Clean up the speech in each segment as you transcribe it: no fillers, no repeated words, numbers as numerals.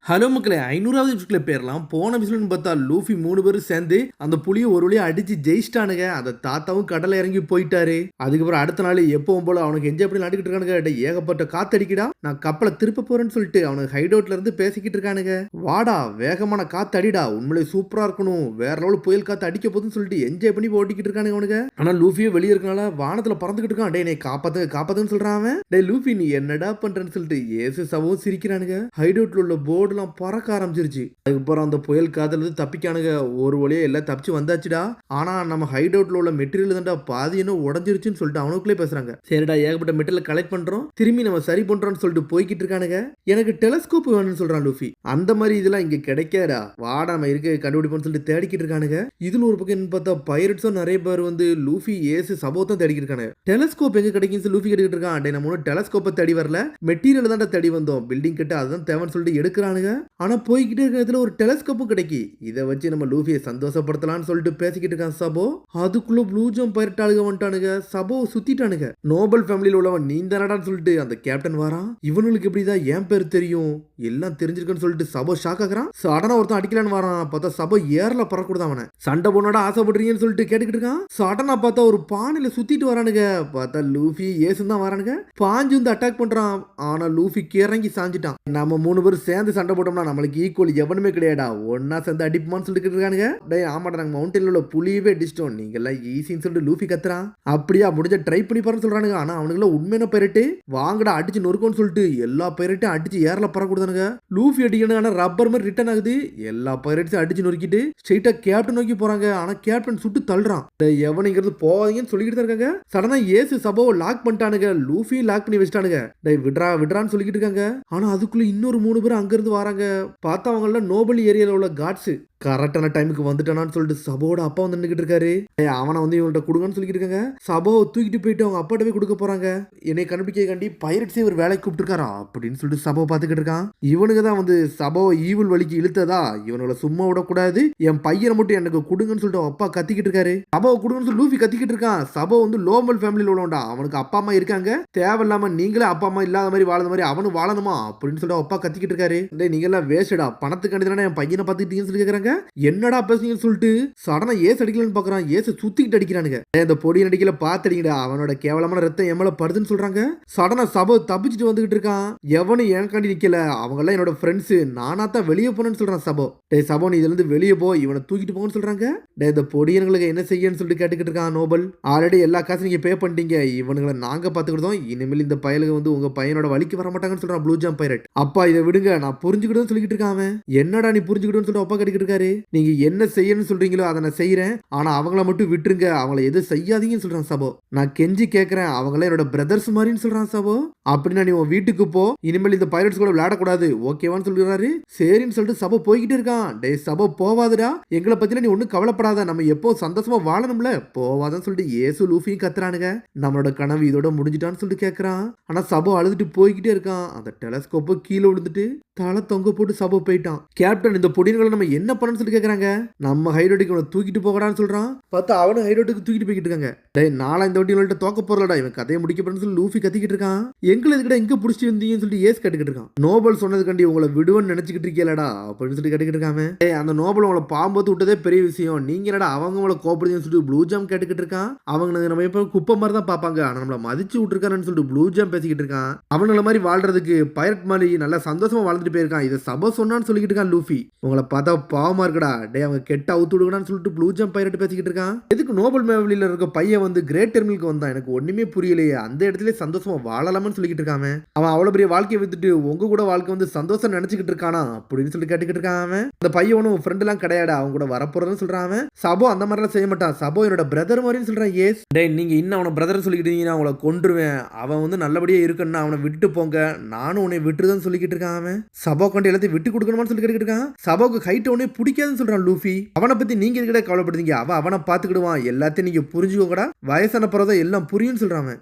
Hello மக்களே, 500வது எபிசோட்ல பேர்லாம். போன எபிசோட்னு பார்த்தா லூஃபி 3 பேரும் சேர்ந்து அந்த புலியை ஒரு வழியா அடிச்சு ஜெயிச்சிட்டானுங்க. அந்த தாத்தாவும் கடலை இறங்கி போயிட்டாரு. அதுக்கப்புறம் அடுத்த நாள் எப்பவும் போல அவனுக்கு என்ஜாய் பண்ணி நடக்கிட்டு இருக்கானுங்க. ஏகப்பட்ட காத்தடிக்கடா, நான் கப்பலை திருப்ப போறேன்னு சொல்லிட்டு அவனுக்கு ஹைட் அவுட்ல இருந்து பேசிக்கிட்டு இருக்கானுங்க. வாடா வேகமான காத்து அடிடா, உண்மையிலே சூப்பரா இருக்கணும், வேற லெவல் புயல் காத்து அடிக்க போதுன்னு சொல்லிட்டு என்ஜாய் பண்ணி ஓட்டிக்கிட்டு இருக்கானுங்க அவனுங்க. ஆனா லூஃபியே வெளியே இருக்கனால வானத்துல பறந்துகிட்டு இருக்கான். டே நீ காப்பாத்துன்னு சொல்றான் அவன். டே லூஃபி நீ என்னடா பண்றேன்னு சொல்லிட்டு ஏசு சவும் சிரிக்கிறானுங்க. ஹைட் அவுட்ல உள்ள போர்டு பறக்க ஆரம்பிச்சிருச்சு. அதுக்கப்புறம் அந்த புயல் காத்துல இருந்து தப்பிக்கானுங்க. ஒரு வழியா எல்லாம் தப்பிச்சு வந்தாச்சுடா. ஆனா நம்ம ஹைட் அவுட்ல உள்ள மெட்டீரியல் தான்டா பாதி என்ன உடஞ்சிருச்சுன்னு சொல்லிட்டு அவனுக்குள்ளே பேசுறாங்க. சரிடா ஏகப்பட்ட மெட்டீரியல் கலெக்ட் பண்றோம், திரும்பி நம்ம சரி பண்றோம்னு சொல்லிட்டு போய்கிட்டு இருக்கானுங்க. எனக்கு டெலஸ்கோப் வேணும்னு சொல்றான் லூஃபி. அந்த மாதிரி இதெல்லாம் இங்க கிடைக்காதா, வாடா நம்ம இருக்க கண்டுபிடிப்போம்னு சொல்லிட்டு தேடிக்கிட்டு இருக்கானுங்க. இதுல ஒரு பக்கம் பார்த்தா பைரட்ஸும் நிறைய பேர் வந்து லூஃபி ஏசு சபோத்தான் தேடிக்கிட்டு இருக்காங்க. டெலஸ்கோப் எங்க கிடைக்கும் லூஃபி கேட்டுக்கிட்டு இருக்கான். டே நம்ம டெலஸ்கோப்பை தேடி வரல, மெட்டீரியல் தான் தேடி வந்தோம், பில்டிங் கிட்ட அதுதான் தேவைன்னு சொல்லிட்டு எடுக்கிறானுங்க. ஆனா போய்கிட்டே இருக்கிறதுல ஒரு டெலஸ்கோப்பும் கிடைக்கி. இதை வச்சு நம்ம லூஃபியை சந்தோஷப்படுத்தலாம்னு சொல்லிட்டு பேசிக்கிட்டு இருக்கான் சபோ. அதுக்குள்ள ப்ளூ ஜம்ப் பைரட் ஆளுக வந்துட்டானுங்க. சபோ சுத்திட்டானுங்க. நோபல் ஃபேமிலியில் உள்ளவன் நீ தானடான்னு சொல்லிட்டு அந்த கேப்டன் வரான். இவனுக்கு எப்படிதான் என் பேர் தெரியும், எல்லாம் தெரிஞ்சிருக்குன்னு சொல்லிட்டு சபோ ஷாக் ஆகுறான். சடனா ஒருத்தன் அடிக்கலான்னு வரான். பார்த்தா சபோ ஏர்ல பறக்கூடாது. அவனை சண்டை போனோட ஆசைப்படுறீங்கன்னு சொல்லிட்டு கேட்டுக்கிட்டு இருக்கான். சடனா பார்த்தா ஒரு பானையில சுத்திட்டு வரானுங்க. பார்த்தா லூஃபி ஏசு தான் வரானுங்க. பாஞ்சு வந்து அட்டாக் பண்றான். ஆனா லூஃபி கிறங்கி சாஞ்சிட்டான். நம்ம 3 பேரும் சேர்ந்து சண்டை போட்டோம்னா நம்மளுக்கு ஈக்குவல் எவனுமே கிடையாடா, ஒன்னா சேர்ந்து அடிப்புமான்னு சொல்லிட்டு இருக்கானுங்க. டே ஆமாடா, நாங்க மவுண்டன்ல உள்ள புலியவே அடிச்சிட்டோம், நீங்க எல்லாம் ஈஸின்னு சொல்லிட்டு லூஃபி கத்துறான். அப்படியா முடிஞ்ச ட்ரை பண்ணி பாருன்னு சொல்றானுங்க. ஆனா அவனுக்குள்ள உண்மையான பைரட்டு வாங்கடா அடிச்சு நொறுக்கோன்னு சொல்லிட்டு எல்லா பைரட்டும் அடிச்சு ஏர்ல பறக்கூடாதுங்க. லூஃபி அடிக்கணும், ஆனா ரப்பர் மாதிரி ரிட்டர்ன் ஆகுது. எல்லா பைரட்ஸும் அடிச்சு நொறுக்கிட்டு ஸ்ட்ரெயிட்டா கேப்டன் நோக்கி போறாங்க. ஆனா கேப்டன் சுட்டு தள்ளுறான். எவனுங்கிறது போவாதீங்கன்னு சொல்லிக்கிட்டு தான் இருக்காங்க. சடனா ஏசு சபோவை லாக் பண்ணிட்டானுங்க. லூஃபி லாக் பண்ணி வச்சிட்டானுங்க. டே விட்ரான்னு சொல்லிக்கிட்டு இருக்காங்க. ஆனா அதுக்குள்ள இன்னொரு 3 பேர் அங்க இருந்து வராங்க. பார்த்தா அவங்கள நோபல் ஏரியாவில் உள்ள காட்ஸ் கரெக்டான டைமுக்கு வந்துட்டானான்னு சொல்லிட்டு சபோட அப்பா வந்து நின்றுட்டு இருக்காரு. அவனை வந்து இவங்கள்ட்ட கொடுங்கன்னு சொல்லிட்டு இருக்காங்க. சபோவை தூக்கிட்டு போயிட்டு அவங்க அப்பாட்ட போய் கொடுக்க போறாங்க. என்னை கண்டுபிடிக்க காண்டி பைரட்ஸே ஒரு வேலைக்கு கூப்பிட்டுருக்காரா அப்படின்னு சொல்லிட்டு சபோ பார்த்துக்கிட்டு இருக்கான். இவனுக்கு தான் வந்து சபோவை ஈவில் வழிக்கு இழுத்ததா, இவனோட சும்மா விடக்கூடாது, என் பையனை மட்டும் எனக்கு கொடுங்கன்னு சொல்லிட்டு அப்பா கத்திக்கிட்டு இருக்காரு. சபோவை கொடுங்கன்னு சொல்லி லூஃபி கத்திக்கிட்டு இருக்கான். சபோ வந்து லோமல் ஃபேமிலியில் உள்ளவன்டா, அவனுக்கு அப்பா அம்மா இருக்காங்க, தேவையில்லாம நீங்களே அப்பா அம்மா இல்லாத மாதிரி வாழந்த மாதிரி அவனு வாழணுமா அப்படின்னு சொல்லிட்டு அப்பா கத்திக்கிட்டு இருக்காரு. நீங்க எல்லாம் வேஸ்டா, பணத்துக்காண்டி தானே என் பையனை பார்த்துக்கிட்டீங்கன்னு சொல்லி கேட்கறாங்க. என்னடா பேசுறீங்கன்னு சொல்லிட்டு சடனா ஏசு அடிக்கலன்னு பாக்குறான். ஏசு சுத்திக்கிட்டு அடிக்கிறானுங்க. இந்த பொடி அடிக்கல பாத்தடிங்கடா, அவனோட கேவலமான ரத்தம் எம்மல படுதுன்னு சொல்றாங்க. சடனா சபோ தப்பிச்சுட்டு வந்துகிட்டு இருக்கான். எவனும் எனக்காண்டி நிக்கல, அவங்க எல்லாம் என்னோட ஃப்ரெண்ட்ஸ், நானா தான் வெளியே போனேன்னு சொல்றான் சபோ. டே சபோ நீ இதுல இருந்து வெளியே போ, இவனை தூக்கிட்டு போங்கன்னு சொல்றாங்க. டே இந்த பொடியனுங்களுக்கு என்ன செய்யன்னு சொல்லிட்டு கேட்டுக்கிட்டு இருக்கான் நோபல். ஆல்ரெடி எல்லா காசும் நீங்க பே பண்ணிட்டீங்க, இவனுங்களை நாங்க பாத்துக்கிட்டோம், இனிமேல் இந்த பயலுக்கு வந்து உங்க பையனோட வலிக்கு வர மாட்டாங்கன்னு சொல்றான் ப்ளூ ஜம்ப் பைரட். அப்பா இதை விடுங்க, நான் புரிஞ்சுக்கிட்டோன்னு சொல்லிட்டு இருக்கான். என்னடா நீ புரிஞ்சுக்கிட்டோன்னு சொல்லிட்டு அப்பா கேட்டுக்கிட்டு இருக்காரு. நீங்க என்ன செய்யணும்னு சொல்றீங்களோ அதை நான் செய்யறேன், ஆனா அவங்கள மட்டும் விட்டுருங்க, அவங்கள எதுவும் செய்யாதீங்கன்னு சொல்றான் சபோ. நான் கெஞ்சி கேட்கறேன், அவங்கள என்னோட பிரதர்ஸ் மாதிரின்னு சொல்றான் சபோ. அப்படின்னா நீ உன் வீட்டுக்கு போ, இனிமேல் இந்த பைரட்ஸ் கூட விளையாடக்கூடாது ஓகேவான்னு சொல்றாரு. சரின்னு சொல்லிட்டு சபோ போய்கிட்டே இருக்கான். டே சபோ போவாதுடா, எங்களை பத்தில நீ ஒன்னும் கவலைப்படாத, நம்ம எப்போ சந்தோஷமா வாழணும்ல, போவாதான்னு சொல்லிட்டு ஏசு லூஃபியும் கத்துறானுங்க. நம்மளோட கனவு இதோட முடிஞ்சிட்டான்னு சொல்லிட்டு கேட்கறான். ஆனா சபோ அழுதுட்டு போய்கிட்டே இருக்கான். அந்த டெலஸ்கோப்பை கீழே விழுந்துட்டு தலை தொங்க போட்டு சபோ போயிட்டான். கேப்டன் இந்த பொடியன்களை நம்ம என்ன பண்ணணும்னு சொல்லி கேட்கறாங்க. நம்ம ஹைரோட்டுக்கு இவனை தூக்கிட்டு போகடான்னு சொல்றான். பார்த்தா அவனு ஹைரோட்டுக்கு தூக்கிட்டு போய்கிட்டு இருக்காங்க. டேய் நாளா இந்த வட்டி தோக்க போறலடா, இவன் கதையை முடிக்கப்படுன்னு சொல்லி லூஃபி கத்திக்கிட்டு இருக்கான். எங்களை இதுக்கிட்ட எங்க பிடிச்சி வந்தீங்கன்னு சொல்லிட்டு ஏஸ் கேட்டுக்கிட்டு இருக்கான். நோபல் சொன்னதுக்காண்டி உங்களை விடுவன்னு நினைச்சுக்கிட்டு இருக்கீங்களா அப்படின்னு சொல்லி கேட்டுக்கிட்டு இருக்காம. அந்த நோபல் உங்களை பாம்போத்து விட்டதே பெரிய விஷயம், நீங்க என்னடா அவங்க உங்களை கோபப்படுதுன்னு சொல்லிட்டு ப்ளூ ஜாம் கேட்டுக்கிட்டு இருக்கான். அவங்க நம்ம எப்ப குப்பை மாதிரி தான் பார்ப்பாங்க, ஆனா நம்மளை மதிச்சு விட்டுருக்கான்னு சொல்லிட்டு ப்ளூ ஜாம் பேசிக்கிட்டு இருக்கான். அவங்கள மாதிரி வாழ்றதுக்கு பைரட் மாதிரி நல்லா சந்தோஷமா வாழ்ந்துட்டு போயிருக்கான். இதை சபோ சொன்னான்னு சொல்லிக்கிட்டு இருக்கான் லூஃபி. உங்களை பார்த்தா பாவமா இருக்கடா, டே அவங்க கெட்ட அவுத்து விடுங்கன்னு சொல்லிட்டு ப்ளூ ஜம்ப் பைரட் பேசிக்கிட்டு இருக்கான். எதுக்கு நோபல் ஃபேமிலியில இருக்க பையன் வந்து கிரேட் டெர்மினலுக்கு வந்தான், எனக்கு ஒண்ணுமே புரியலையே, அந்த இடத்துல சந்தோஷமா வாழலாம்னு சொல்லிக்கிட்டு இருக்காம. அவன் அவ்வளவு பெரிய வாழ்க்கையை வித்துட்டு உங்க கூட வாழ்க்கை வந்து சந்தோஷம் நினைச்சுக்கிட்டு இருக்கானா அப்படின்னு சொல்லி கேட்டுக்கிட்டு இருக்கான். அவன் அந்த பையன் ஒன்னும் ஃப்ரெண்ட் எல்லாம் கிடையாது, அவங்க கூட வரப்போறதுன்னு சொல்றான். அவன் சபோ அந்த மாதிரிலாம் செய்ய மாட்டான், சபோ என்னோட பிரதர் மாதிரின்னு சொல்றான். ஏஸ் டே நீங்க இன்னும் அவனை பிரதர் சொல்லிக்கிட்டீங்கன்னா அவங்கள கொன்றுவேன், அவன் வந்து நல்லபடியா இருக்குன்னா அவனை விட்டு போங்க, நானும் உன்னை விட்டுருதான் சொல்லிக்கிட்டு இருக்கான். அவன் சபோ கொண்டு எல்லாத்தையும் விட்டு கொடுக்கணுமான்னு சொல்லி கேட்டுக்கிட்டு இருக்கான். சபோக்கு ஹைட் உடனே பிடிக்காதுன்னு சொல்றான் லூஃபி. அவனை பத்தி நீங்க எதுக்கிட்ட கவலைப்படுறீங்க, அவனை பாத்துக்கிடுவான், எல்லாத்தையும் நீங்க புரிஞ்சுக்கோங்கடா, வயசான பிறகு எல்லாம் புரியும் சொல்றான்.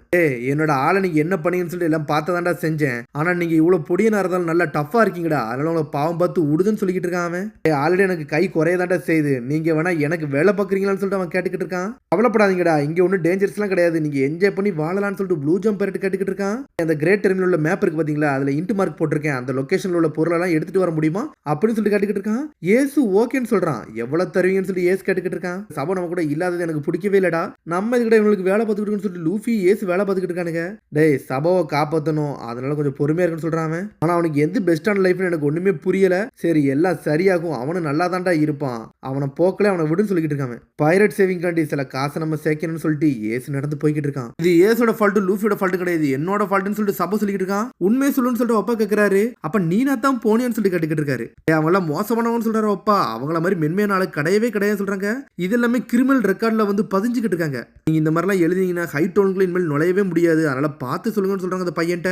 என்னோட ஆளை நீங்க என்ன பண்ணீங்கன்னு சொல்லிட்டு எல்லாம் பார்த்ததாண்டா செஞ்சேன், ஆனா நீங்க இவ்வளவு பொடியனா இருந்தாலும் நல்லா டஃபா இருக்கீங்கடா, அதனால உங்களை பாவம் பார்த்து விடுதுன்னு சொல்லிக்கிட்டு இருக்கான் அவன். ஆல்ரெடி எனக்கு கை குறையதாண்டா செய்யுது, நீங்க வேணா எனக்கு வேலை பாக்குறீங்களான்னு சொல்லிட்டு அவன் கேட்டுக்கிட்டு இருக்கான். கவலைப்படாதீங்கடா, இங்க ஒன்னும் டேஞ்சர்ஸ் எல்லாம் கிடையாது, நீங்க என்ஜாய் பண்ணி வாழலாம்னு சொல்லிட்டு ப்ளூ ஜம்ப் பைரட் கேட்டுக்கிட்டு இருக்கான். அந்த கிரேட் டெர்மினல் உள்ள மேப் இருக்கு பாத்தீங்களா, அதுல இன்ட் மார்க் போட்டிருக்கேன், அந்த லொகேஷன்ல உள்ள பொருள் எல்லாம் எடுத்துட்டு வர முடியுமா அப்படின்னு சொல்லிட்டு கேட்டுக்கிட்டு இருக்கான். ஏசு ஓகேன்னு சொல்றான். எவ்வளவு தருவீங்கன்னு சொல்லி ஏசு கேட்டுக்கிட்டு இருக்கான். சபோ நம்ம கூட இல்லாதது எனக்கு பிடிக்கவே இல்லடா, நம்ம இதுக்கிட்ட இவங்களுக்கு வேலை பார்த்துக்கிட்டு சொல்லிட்டு லூஃபி ஏசு வேலை பார்த்துக்கிட்டு இருக்கானுங்க. டேய் சபோவை காப்பாற்றணும், அதனால கொஞ்சம் பொறுமையா இருக்குன்னு சொல்றான். ஆனா அவனுக்கு எந்த பெஸ்டான லைஃப்னு எனக்கு ஒண்ணுமே புரியல. சரி எல்லாம் சரியாகும், அவனும் நல்லா தான்டா இருப்பான், அவனை போக்கல அவனை விடுன்னு சொல்லிக்கிட்டு இருக்கான். பைரட் சேவிங் காண்டி சில காசை நம்ம சேர்க்கணும்னு சொல்லிட்டு ஏசு நடந்து போய்கிட்டு இருக்கான். இது ஏசோட ஃபால்ட், லூஃபியோட ஃபால்ட் கிடையாது, என்னோட ஃபால்ட்னு சொல்லிட்டு சபோ சொல்லிக்கிட்டு இருக்கான். உண்மையை சொல்லுன்னு சொல்லிட்டு அப்பா கேட்கிறாரு. அப்ப நீனா தான் போனியான்னு சொல்லிட்டு கேட்டுக்கிட்டு இருக்காரு. அவங்க எல்லாம் மோசமானவன்னு சொல்றாரு அப்பா, அவங்கள மாதிரி மென்மையான ஆளு கிடையவே கிடையாது சொல்றாங்க. இது எல்லாமே கிரிமினல் ரெக்கார்ட்ல வந்து பதிஞ்சுக்கிட்டு இருக்காங்க. நீங்க இந்த மாதிரிலாம் எழுதிங்கன்னா ஹை டோன்ல இனிமேல் நுழையவே முடியாது, அதனால பார்த்து சொல்லுங்கன்னு சொல்றாங்க அந்த பையன்ட்ட.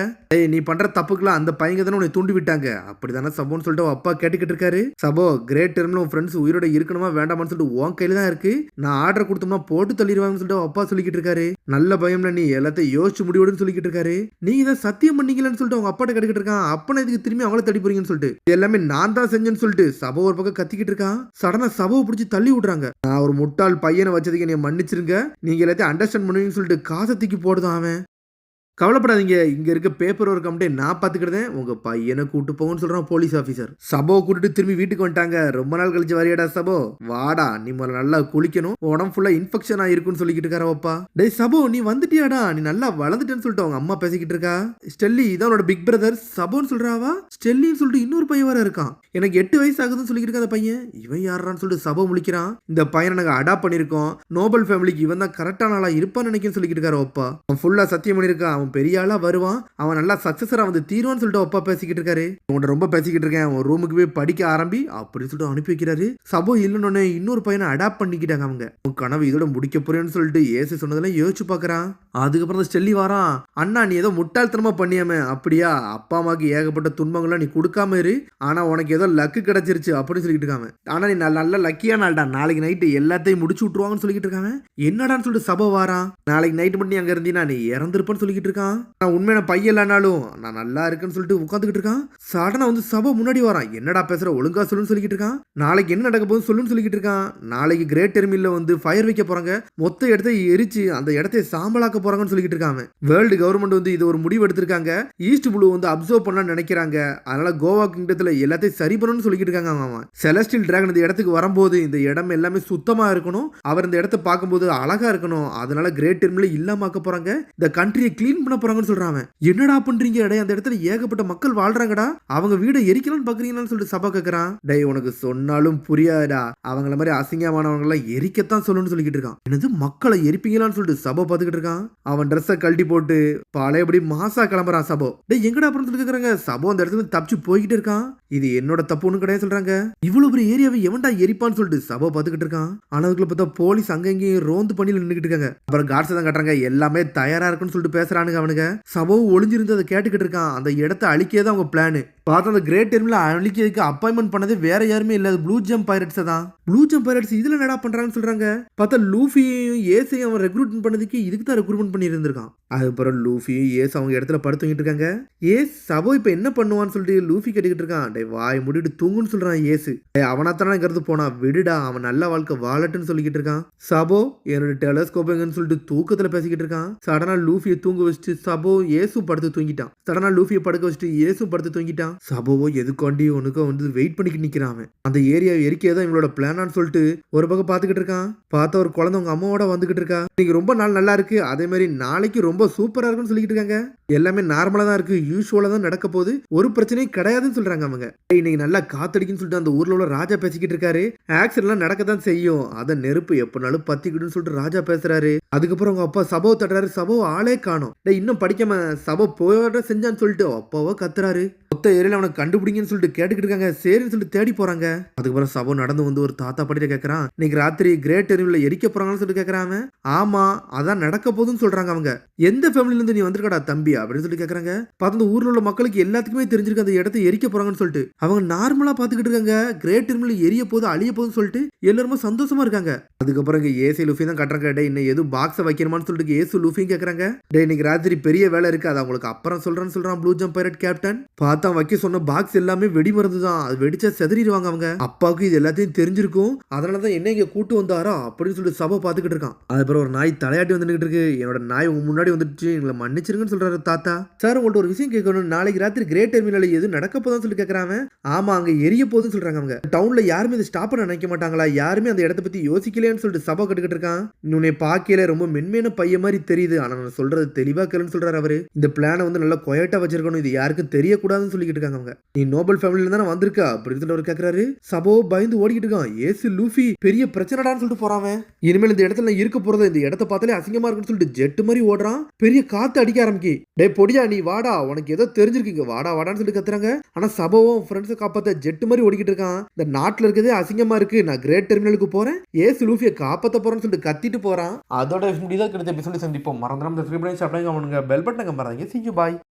நீ பண்ற தப்புக்குலாம் அந்த பையங்க தானே உன்னை தூண்டி விட்டாங்க, அப்படிதானே சபோன்னு சொல்லிட்டு அப்பா கேட்டுக்கிட்டு இருக்காரு. சபோ கிரேட் டெர்மினல் உன் ஃப்ரெண்ட்ஸ் உயிரோட இருக்கணுமா வேண்டாமான்னு சொல்லிட்டு உன் கையில தான் இருக்கு, நான் ஆர்டர் கொடுத்தோம்னா போட்டு தள்ளிடுவாங்கன்னு சொல்லிட்டு அப்பா சொல்லிக்கிட்டு இருக்காரு. நல்ல பயம்ல நீ எல்லாத்தையும் யோசிச்சு முடிவுன்னு சொல்லிக்கிட்டு இருக்காரு. நீங்க இதை சத்தியம் பண்ணீங்கன்னு சொல்லிட்டு அவங்க அப்பாட்ட கேட்டுக்கிட்டு இருக்கான். அப்ப இதுக்கு திரும்பி அவங்கள தடி போறீங்கன்னு சொல்லிட்டு எல்லாமே நான் தான் செஞ்சேன்னு சொல்லிட்டு சபோ ஒரு பக்கம் கத்திக்கிட்டு இருக்கான். சடனா சபோவை பிடிச்சி தள்ளி விடுறாங்க. நான் ஒரு முட்டாள் பையனை வச்சதுக்கு என்னை மன்னிச்சிருங்க, நீங்க எல்லாத்தையும் அண்டர்ஸ்டாண்ட் பண்ணுவீங்கன்னு சொல்லிட்டு காசை தூக்கி போடுதான் அவன். கவலைப்படாதீங்க, இங்க இருக்க பேப்பர் ஒர்க் கம்ப்ளே நான் பாத்துக்கிட்டேன், உங்க பையனை கூட்டு போங்கன்னு சொல்றான் போலீஸ் ஆபீசர். சபோ கூட்டிட்டு திரும்பி வீட்டுக்கு வந்துட்டாங்க. ரொம்ப நாள் கழிச்சு வரையடா சபோ, வாடா நீ முதல்ல நல்லா குளிக்கணும், உடம்பு ஃபுல்லா இன்ஃபெக்ஷன் ஆயிருக்குன்னு சொல்லிக்கிட்டு இருக்காரு அப்பா. டேய் சபோ நீ வந்துட்டியாடா, நீ நல்லா வளர்ந்துட்டேன்னு சொல்லிட்டு அவங்க அம்மா பேசிக்கிட்டு இருக்கா. ஸ்டெல்லி இதான் உன்னோட பிக் பிரதர் சபோன்னு சொல்றாவா. ஸ்டெல்லின்னு சொல்லிட்டு இன்னொரு பையன் வர இருக்கான். எனக்கு 8 வயசு ஆகுதுன்னு சொல்லிக்கிட்டு இருக்க அந்த பையன். இவன் யாரான்னு சொல்லிட்டு சபோ முழிக்கிறான். இந்த பையனை நாங்க அடாப்ட் பண்ணிருக்கோம், நோபல் ஃபேமிலிக்கு இவன் தான் கரெக்டான ஆளா இருப்பான்னு நினைக்கிறேன்னு சொல்லிக்கிட்டு இருக்காரு அப்பா. அவன் ஃபுல்லா சத்தியம் பண்ணிருக்கான், அவன் பெரிய ஆளா வருவான், அவன் நல்லா சக்சஸரா வந்து தீர்வான்னு சொல்லிட்டு அப்பா பேசிக்கிட்டு இருக்காரு. உன்கிட்ட ரொம்ப பேசிக்கிட்டு இருக்கேன், அவன் ரூமுக்கு போய் படிக்க ஆரம்பி அப்படின்னு சொல்லிட்டு அனுப்பி வைக்கிறாரு. சபோ இல்லைன்னு இன்னொரு பையனை அடாப்ட் பண்ணிக்கிட்டாங்க. அவங்க உன் கனவு இதோட முடிக்க போறேன்னு சொல்லிட்டு ஏசு சொன்னதெல்லாம் யோசிச்சு பாக்குறான். அதுக்கப்புறம் ஸ்டெல்லி வாரான். அண்ணா நீ ஏதோ முட்டாள்தனமா பண்ணியாம, அப்படியா அப்பா அம்மாக்கு ஏகப்பட்ட துன்பங்கள்லாம் நீ கொடுக்காம இரு, ஆனா உனக்கு ஏதோ லக்கு கிடைச்சிருச்சு அப்படின்னு சொல்லிட்டு இருக்காங்க. ஆனா நீ நல்ல லக்கியா நாள்டா, நாளைக்கு நைட்டு எல்லாத்தையும் முடிச்சு விட்டுருவாங்கன்னு சொல்லிட்டு இருக்காங்க. என்னடான்னு சொல்லிட்டு சபோ வாரான். நாளைக்கு நைட்டு மட்டும் நீ அங்க இருந்தீங்கன்னா நீ இறந்துருப்பன்னு சொல்லிட்டு இருக்கான். உண்மையான பையன் இல்லைனாலும் நான் நல்லா இருக்குன்னு சொல்லிட்டு உட்காந்துக்கிட்டு இருக்கான். சடனா வந்து சபோ முன்னாடி வரான். என்னடா பேசுற, ஒழுங்கா சொல்லுன்னு சொல்லிக்கிட்டு இருக்கான். நாளைக்கு என்ன நடக்க போகுது சொல்லுன்னு சொல்லிக்கிட்டு இருக்கான். நாளைக்கு கிரேட் டெர்மினல்ல வந்து ஃபயர் வைக்க போறாங்க, மொத்த இடத்தை எரிச்சு அந்த இடத்தை சாம்பலாக்க போறாங்கன்னு சொல்லிக்கிட்டு இருக்காங்க. வேர்ல்டு கவர்மெண்ட் வந்து இது ஒரு முடிவு எடுத்திருக்காங்க, ஈஸ்ட் ப்ளூ வந்து அப்சர்வ் பண்ணலாம்னு நினைக்கிறாங்க, அதனால கோவா கிங்டத்துல எல்லாத்தையும் சரி பண்ணணும்னு சொல்லிக்கிட்டு இருக்காங்க. அவன் செலஸ்டியல் டிராகன் இந்த இடத்துக்கு வரும்போது இந்த இடம் எல்லாமே சுத்தமா இருக்கணும், அவர் இந்த இடத்தை பார்க்கும்போது அழகா இருக்கணும், அதனால கிரேட் டெர்மினல் இல்லாமக்க போறாங்க, இந்த கண்ட்ரியை கிளீன் பண்ண போறாங்கன்னு சொல்றாங்க. என்னடா பண்றீங்க, அந்த இடத்துல ஏகப்பட்ட மக்கள் வாழ்றாங்கடா, அவங்க வீட எரிக்கலாம்னு பாக்குறீங்கன்னு சொல்லிட்டு சபா கேக்குறான். டேய் உனக்கு சொன்னாலும் புரியாதா, அவங்கள மாதிரி அசிங்கமானவங்க எல்லாம் எரிக்கத்தான் சொல்லணும்னு சொல்லிக்கிட்டு இருக்கான். என்னது மக்களை எரிப்பீங்களான்னு சொல்லிட்டு சபா பாத்துக்கிட்டு இருக்கான். அவன் ட்ரெஸ்ஸை கழட்டி போட்டு பழையபடி மாசா கிளம்புறான் சபோ. டேய் எங்கடா அப்புறம் சொல்லி கேக்குறாங்க. சபோ அந்த இடத்துல தப்பிச்சு போய்கிட்டு இருக்கான். இது என்னோட தப்பு ஒண்ணு கிடையாது சொல்றாங்க. இவ்வளவு பெரிய ஏரியாவை எவன்டா எரிப்பான்னு சொல்லிட்டு சபோ பாத்துக்கிட்டு இருக்கான். ஆனா அதுக்குள்ள பார்த்தா போலீஸ் அங்க இங்கேயும் ரோந்து பண்ணி நின்றுகிட்டு இருக்காங்க. அப்புறம் காட்ஸ் தான் கட்டுறாங்க, எல்லாமே தயாரா இருக்குன்னு சொல்லிட்டு பேசுறானுங்க அவனுங்க. சபோ ஒளிஞ்சிருந்து அதை கேட்டுக்கிட்டு இருக்கான். அந்த இடத்தை அழிக்கதான் அவங்க பிளான். பார்த்தா அந்த கிரேட் டெர்மினல் அழிக்கிறதுக்கு அப்பாயின்மெண்ட் பண்ணது வேற யாருமே இல்ல, ப்ளூ ஜம்ப் பைரட்ஸ் தான். ப்ளூ ஜம்ப் பைரட்ஸ் இதுல என்னடா பண்றாங்கன்னு சொல்றாங்க. பார்த்தா லூஃபியையும் ஏசையும் அவன் ரெக்ரூட்மெண்ட் பண்ணதுக்கு இதுக்கு தான் ரெக்ரூட்மெண்ட் பண்ணி இருந்திருக்கான். அதுக்கப்புறம் லூஃபியும் ஏஸ் அவங்க இடத்துல படுத்துங்கிட்டு இருக்காங்க. ஏஸ் சபோ இப்ப என்ன பண்ணுவான்னு சொல்லிட்டு லூஃபி கேட்டுக்கிட்டு இருக்கான். டே வாய் முடிட்டு தூங்குன்னு சொல்றான் ஏசு. அவனாத்தானே இங்கிறது போனா விடுடா, அவன் நல்ல வாழ்க்கை வாழட்டுன்னு சொல்லிக்கிட்டு இருக்கான். சபோ என்னோட டெலஸ்கோப்ங்கன்னு சொல்லிட்டு தூக்கத்துல பேசிக்கிட்டு இருக்கான். சடனா லூஃபியை தூங்க வச்சுட்டு சபோ ஏசு படுத்து தூங்கிட்டான். சடனா லூஃபியை படுக்க வச்சுட்டு ஏசு படுத்து தூங்கிட்டான். சபோவோ எதுக்காண்டி உனக்கு வந்து வெயிட் பண்ணிக்கிட்டு நிக்கிறான். அந்த ஏரியா எரிக்கதான் இவங்களோட பிளானான்னு சொல்லிட்டு ஒரு பக்கம் பாத்துக்கிட்டு இருக்கான். பார்த்தா ஒரு குழந்தை உங்க அம்மாவோட வந்துகிட்டு இருக்கா. இன்னைக்கு ரொம்ப நாள் நல்லா இருக்கு, அதே மாதிரி நாளைக்கு ரொம்ப சூப்பரா இருக்குன்னு சொல்லிட்டு இருக்காங்க. எல்லாமே நார்மலா தான் இருக்கு, யூஸ்வலா தான் நடக்க போகுது, ஒரு பிரச்சனையும் கிடையாதுன்னு சொல்றாங்க அவங்க. இன்னைக்கு நல்லா காத்தடிக்குன்னு சொல்லிட்டு அந்த ஊர்ல உள்ள ராஜா பேசிக்கிட்டு இருக்காரு. ஆக்சிடென்ட்லாம் நடக்கத்தான் செய்யும், அத நெருப்பு எப்பனாலும் பத்திக்கிட்டுன்னு சொல்லிட்டு ராஜா பேசுறாரு. அதுக்கப்புறம் அவங்க அப்பா சபோ தட்டுறாரு. சபோ ஆளே காணோம். இன்னும் படிக்காம சபோ போட செஞ்சான்னு சொல்லிட்டு அப்பாவோ கத்துறாரு. மொத்த ஏரியால அவனை கண்டுபிடிங்கன்னு சொல்லிட்டு கேட்டுக்கிட்டு இருக்காங்க. சரின்னு சொல்லிட்டு தேடி போறாங்க. அதுக்கப்புறம் சபோ நடந்து வந்து ஒரு தாத்தா பாட்டிட்ட கேட்கறான், இன்னைக்கு ராத்திரி கிரேட் எரிவில எரிக்க போறாங்கன்னு சொல்லிட்டு கேட்கறாங்க. ஆமா, அதான் நடக்க போகுதுன்னு சொல்றாங்க அவங்க. எந்த ஃபேமிலில இருந்து நீ வந்திருக்கடா தம்பி அப்படின்னு சொல்லி கேட்கறாங்க. பார்த்து ஊர்ல உள்ள மக்களுக்கு எல்லாத்துக்குமே தெரிஞ்சிருக்கு அந்த இடத்தை எரிக்க போறாங்கன்னு சொல்லிட்டு. அவங்க நார்மலா பாத்துக்கிட்டு இருக்காங்க. கிரேட் எரிவில எரிய போது அழிய போகுதுன்னு சொல்லிட்டு எல்லாருமே சந்தோஷமா இருக்காங்க. அதுக்கப்புறம் இங்க ஏசி லூஃபி தான் கட்டுறாங்க. டே இன்னும் எதுவும் பாக்ஸை வைக்கணுமான்னு சொல்லிட்டு ஏசு லூஃபியும் கேட்கறாங்க. டே இன்னைக்கு ராத்திரி பெரிய வேலை இருக்கு, அது அவங்களுக்கு அப்புறம் சொல்றேன்னு சொல்றான் ப்ளூ ஜம்ப் பைரட் கேப்டன். பார்த்தா வைக்க சொன்ன பாக்ஸ் எல்லாமே வெடி மருந்து தான். அது வெடிச்சா செதறிடுவாங்க அவங்க. அப்பாவுக்கு இது எல்லாத்தையும் தெரிஞ்சிருக்கும். அதனாலதான் என்ன இங்க கூட்டு வந்தாரோ அப்படின்னு சொல்லிட்டு சபை பாத்துக்கிட்டு இருக்கான். அதுக்கப்புறம் ஒரு நாய் தலையாட்டி வந்துட்டு இருக்கு. என்னோட நாய் உங்க முன்னாடி வந்துட்டு எங்களை மன்னிச்சிருங்கன்னு சொல்றாரு தாத்தா. சார் உங்கள்ட்ட ஒரு விஷயம் கேட்கணும். நாளைக்கு ராத்திரி கிரேட் டெர்மினல் எது நடக்க போதான்னு சொல்லி கேட்கறாங்க. ஆமா, அங்க எரிய போதுன்னு சொல்றாங்க அவங்க. டவுன்ல யாருமே இதை ஸ்டாப் பண்ண நினைக்க மாட்டாங்களா? யாருமே அந்த இடத்த பத்தி யோசிக்கலையான்னு சொல்லிட்டு சபை கட்டுக்கிட்டு இருக்கான். உன்னை பாக்கையில ரொம்ப மென்மையான பைய மாதிரி தெரியுது, ஆனா நான் சொல்றது தெளிவா கேளுன்னு சொல்றாரு அவரு. இந்த பிளானை வந்து நல்லா கொயட்டா வச்சிருக்கணும், இது யாருக்கும் தெரியக்கூடாதுன்னு சொல்லிக்கிட்டு இருக்காங்க அவங்க. நீ நோபல் ஃபேமிலில தானே வந்திருக்கா அப்படின்னு சொல்லிட்டு அவர் கேட்கறாரு. சபோ பயந்து ஓடிக்கிட்டு இருக்கான். ஏசு லூஃபி பெரிய பிரச்சனைடான்னு சொல்லிட்டு போறான். இனிமேல் இந்த இடத்துல இருக்க போறது, இந்த இடத்த பார்த்தாலே அசிங்கமா இருக்குன்னு சொல்லிட்டு ஜெட் மாதிரி ஓடுறான். பெரிய காத்து அடிக்க ஆரம்பிக்கு. டே பொடியா நீ வாடா, உனக்கு ஏதோ தெரிஞ்சிருக்கீங்க, வாடா வாடான்னு சொல்லி கத்துறாங்க. ஆனா சபோவும் ஃப்ரெண்ட்ஸை காப்பாத்த ஜெட் மாதிரி ஓடிக்கிட்டு இருக்கான். இந்த நாட்டுல இருக்கிறதே அசிங்கமா இருக்கு, நான் கிரேட் டெர்மினலுக்கு போறேன், ஏசு லூஃபியை காப்பாத்த போறேன்னு சொல்லிட்டு கத்திட்டு போறான். அதோட முடிதான் கிடைத்த எபிசோட சந்திப்போம். மறந்துடாம சப்ஸ்கிரைப் பண்ணி பெல் பட்டனை மறந்துங்க. See you bye.